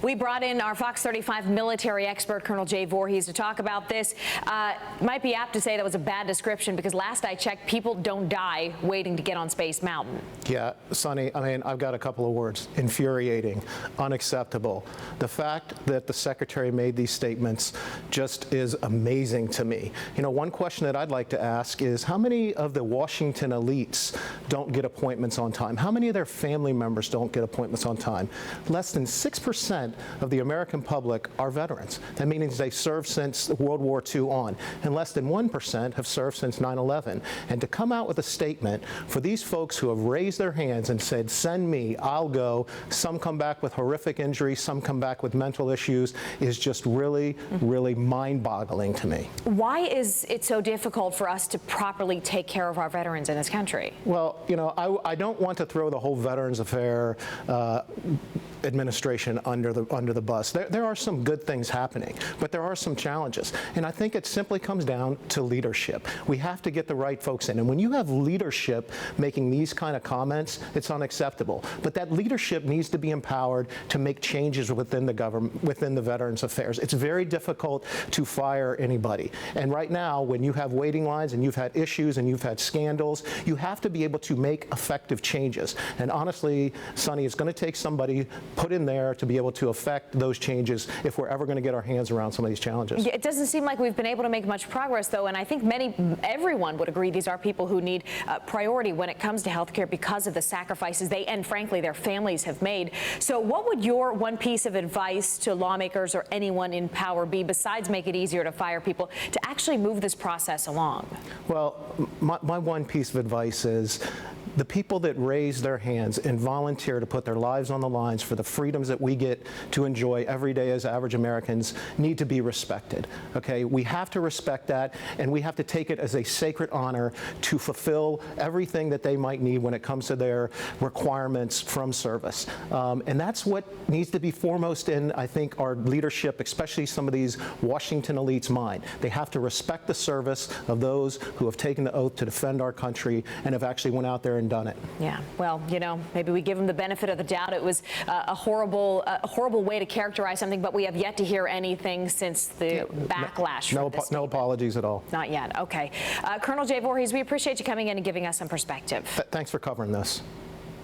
We brought in our Fox 35 military expert, Colonel Jay Voorhees, to talk about this. Might be apt to say that was a bad description because last I checked, people don't die waiting to get on Space Mountain. Yeah, Sonny, I mean, I've got a couple of words. Infuriating, unacceptable. The fact that the Secretary made these statements just is amazing to me. You know, one question that I'd like to ask is how many of the Washington elites don't get appointments on time? How many of their family members don't get appointments on time? Less than 6% of the American public are veterans. That means they served since World War II on, and less than 1% have served since 9/11. And to come out with a statement for these folks who have raised their hands and said, send me, I'll go, some come back with horrific injuries, some come back with mental issues, is just really, really mind-boggling to me. Why is it so difficult for us to properly take care of our veterans in this country? Well, you know, I don't want to throw the whole Veterans Affairs administration under the bus. There are some good things happening, but there are some challenges. And I think it simply comes down to leadership. We have to get the right folks in. And when you have leadership making these kind of comments, it's unacceptable. But that leadership needs to be empowered to make changes within the government, within the Veterans Affairs. It's very difficult to fire anybody. And right now, when you have waiting lines and you've had issues and you've had scandals, you have to be able to make effective changes. And honestly, Sonny, it's going to take somebody put in there to be able to affect those changes if we're ever going to get our hands around some of these challenges. It doesn't seem like we've been able to make much progress, though, and I think everyone would agree these are people who need priority when it comes to health care because of the sacrifices they and, frankly, their families have made. So what would your one piece of advice to lawmakers or anyone in power be, besides make it easier to fire people, to actually move this process along? Well, my one piece of advice is the people that raise their hands and volunteer to put their lives on the lines for the freedoms that we get to enjoy every day as average Americans need to be respected. Okay, we have to respect that, and we have to take it as a sacred honor to fulfill everything that they might need when it comes to their requirements from service. And that's what needs to be foremost in, I think, our leadership, especially some of these Washington elites' mind. They have to respect the service of those who have taken the oath to defend our country and have actually went out there and done it. Yeah, well, you know, maybe we give them the benefit of the doubt. It was a horrible way to characterize something, but we have yet to hear anything since the backlash. No apologies at all. Not yet. Okay. Colonel Jay Voorhees, we appreciate you coming in and giving us some perspective. Thanks for covering this.